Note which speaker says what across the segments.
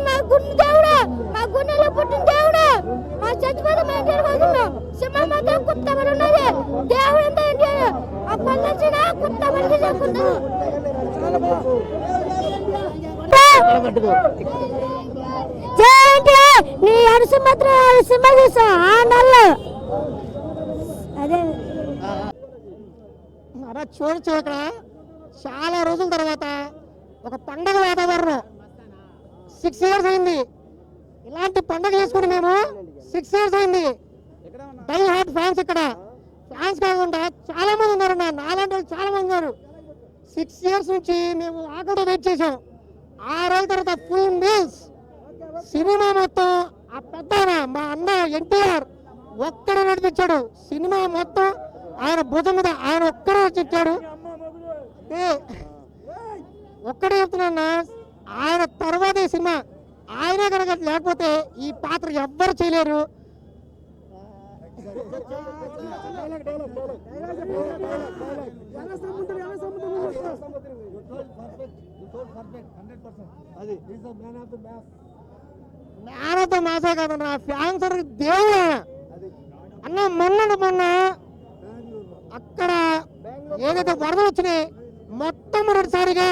Speaker 1: మా గుండె దేవుడు, మా గుండెలో పుట్టిన దేవుడు, మా చచ్చిపోతే మా ఇంటి కోసం సింహం మాత్రం కుత్తమని ఉన్నది. దేవుడు ఎంత ఆ పల్లెచ్చిన కుత్తమని నీ అరుసు మాత్రం సింహ చూసా అదే
Speaker 2: చూడొచ్చు. ఇక్కడ చాలా రోజుల తర్వాత ఒక పండగ వాతావరణం. 6 years అయింది ఇలాంటి పండగ చేసుకుని మేము. 6 years అయింది. డై హార్ట్ ఫ్యాన్స్ ఇక్కడ ఫ్యాన్స్ కాకుండా చాలా మంది ఉన్నారు. నాలాంటి వాళ్ళు చాలా మంది ఉన్నారు. 6 years నుంచి మేము ఆకలితో వెయిట్ చేసాం. 6 రోజుల తర్వాత ఫుల్ మీల్స్ సినిమా మొత్తం ఆ పెద్ద మా అన్న ఎన్టీఆర్ ఒక్కడే నడిపించాడు. సినిమా మొత్తం ఆయన భుజం మీద ఆయన ఒక్కడే చెప్పాడు. ఒక్కడే చెప్తున్నా, ఆయన తర్వాత ఈ సినిమా ఆయనే కనుక లేకపోతే ఈ పాత్ర ఎవ్వరు చేయలేరు. మ్యాన్ ఆఫ్ ద మ్యాచే కదన్నా, ఫ్యాన్స్ దేవుడు అన్న. మొన్న అక్కడ ఏదైతే వరదలు వచ్చినాయి మొట్టమొదటిసారిగా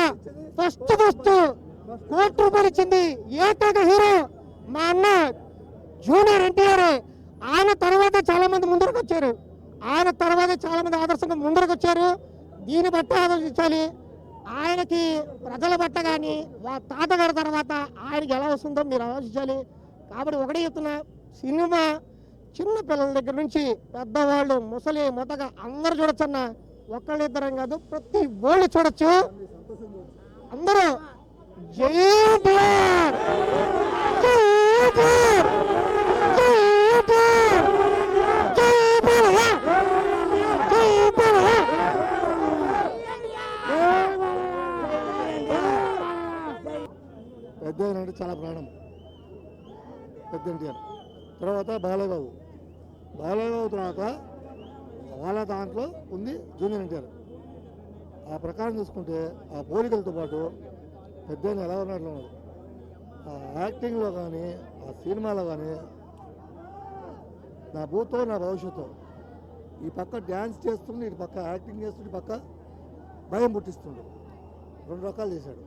Speaker 2: ఫస్ట్ ₹1,00,00,000 ఇచ్చింది ఏకైక హీరో మా అన్న జూనియర్ ఎన్టీఆర్. ఆయన తర్వాత చాలా మంది ముందరకు వచ్చారు. ఆయన తర్వాత చాలా మంది ఆదర్శంగా ముందరకు వచ్చారు. దీన్ని బట్టి ఆలోచించాలి. ఆయనకి ప్రజల బట్ట కానీ తాతగారి తర్వాత ఆయనకి ఎలా వస్తుందో మీరు ఆలోచించాలి. కాబట్టి ఒకటే చెప్తున్నా, సినిమా చిన్న పిల్లల దగ్గర నుంచి పెద్దవాళ్ళు ముసలి మొత్తగా అందరూ చూడొచ్చు అన్న. ఒక్కళ్ళిద్దరం కాదు, ప్రతి వాళ్ళు చూడొచ్చు. అందరూ జై ఎన్టీఆర్, జై ఎన్టీఆర్, జై ఎన్టీఆర్, జై బాలయ్య, జై బాలయ్య. పెద్ద అంటే చాలా ప్రాణం పెద్ద ఎన్టీఆర్. తర్వాత బాలయ్య బాబు తర్వాత వాళ్ళ దాంట్లో ఉంది జూనియర్ ఎన్టీఆర్. ఆ ప్రకారం చూసుకుంటే ఆ పోలికలతో పాటు పెద్ద ఎలా ఉన్నట్లు ఉన్నది. ఆ యాక్టింగ్లో కానీ ఆ సినిమాలో కానీ నా భూతో నా భవిష్యత్తు. ఈ పక్క డ్యాన్స్ చేస్తుంది, ఇటు పక్క యాక్టింగ్ చేస్తుంది, పక్క భయం పుట్టిస్తుంది. 2 రకాలు చేశాడు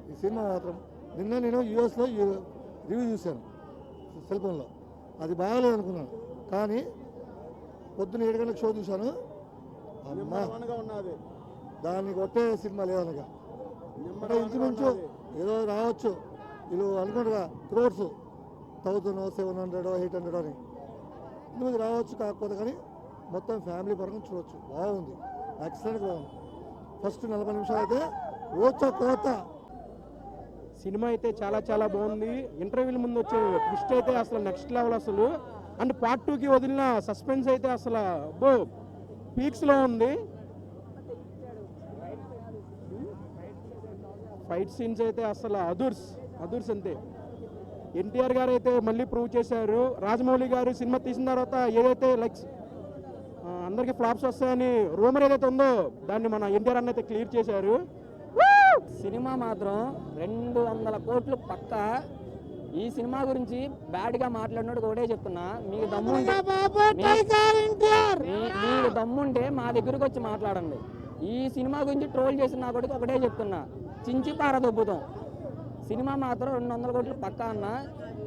Speaker 2: ఈ సినిమా మాత్రం. నిన్న నేను యూఎస్లో రివ్యూ చూశాను సెల్ ఫోన్లో. అది బాగాలేదు అనుకున్నాను, కానీ పొద్దున్న 7 గంటలకు షో చూశాను. అమ్మా దాన్ని కొట్టే సినిమా లేదనగా. అంటే ఇంచుమించు ఏదో రావచ్చు వీళ్ళు అనుకుంటారుగా క్రోడ్స్ 1000, 700, 800 అని ఇందుకు రావచ్చు. కాకపోతే కానీ మొత్తం ఫ్యామిలీ పరంగా చూడవచ్చు. బాగుంది, ఎక్సలెంట్గా బాగుంది. ఫస్ట్ 40 నిమిషాలు అయితే కోత.
Speaker 3: సినిమా అయితే చాలా బాగుంది. ఇంటర్వ్యూల ముందు వచ్చే ట్విస్ట్ అయితే అసలు నెక్స్ట్ లెవెల్ అసలు. అండ్ పార్ట్ 2కి వదిలిన సస్పెన్స్ అయితే అసలు పీక్స్లో ఉంది. ఫైట్ సీన్స్ అయితే అసలు అదుర్స్ అంతే. ఎన్టీఆర్ గారు అయితే మళ్ళీ ప్రూవ్ చేశారు. రాజమౌళి గారు సినిమా తీసిన తర్వాత ఏదైతే లైక్ అందరికీ ఫ్లాప్స్ వస్తాయని రూమర్ ఏదైతే ఉందో దాన్ని మన ఎన్టీఆర్ అన్న అయితే క్లియర్ చేశారు.
Speaker 4: సినిమా మాత్రం 200 కోట్లు పక్క. ఈ సినిమా గురించి బ్యాడ్గా మాట్లాడినట్టు ఒకటే చెప్తున్నా, మీకు దమ్ముంటే మా దగ్గరకు వచ్చి మాట్లాడండి. ఈ సినిమా గురించి ట్రోల్ చేసిన నా కొడుకు ఒకటే చెప్తున్నా, చించి పారదొబ్బుతాం. సినిమా మాత్రం 200 కోట్లు పక్క అన్న.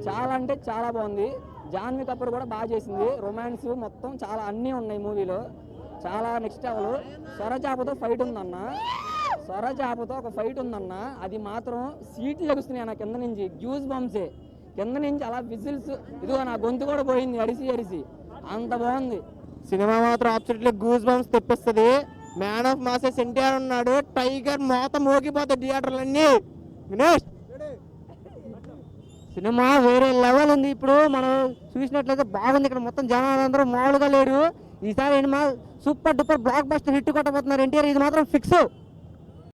Speaker 4: చాలా అంటే చాలా బాగుంది. జాన్వీ కపూర్ కూడా బాగా చేసింది. రొమాన్స్ మొత్తం చాలా అన్నీ ఉన్నాయి మూవీలో. చాలా నెక్స్ట్ లెవెల్. సొరచాపతో ఫైట్ ఉందన్న. సొరచాపతో ఒక ఫైట్ ఉందన్న. అది మాత్రం సీట్లు లెగుస్తున్నాయి నా కింద నుంచి. గ్యూస్ బంప్సే కింద నుంచి అలా విజిల్స్. ఇదిగో నా గొంతు కూడా పోయింది అరిసి అంత బాగుంది
Speaker 2: సినిమా. మాత్రం అబ్సల్యూట్లీ గూస్ బంప్స్ తెప్పిస్తుంది. మ్యాన్ ఆఫ్ మాసెస్ ఎన్టీఆర్ ఉన్నాడు. టైగర్ మోత మోగిపోతాయి థియేటర్లన్నీ. వినేష్ సినిమా వేరే లెవెల్ ఉంది. ఇప్పుడు మనం చూసినట్లయితే బాగుంది. ఇక్కడ మొత్తం జనాలందరూ మామూలుగా లేరు. ఈసారి super duper blockbuster hit కొట్టబోతున్నారు ఎన్టీఆర్. ఇది మాత్రం ఫిక్స్.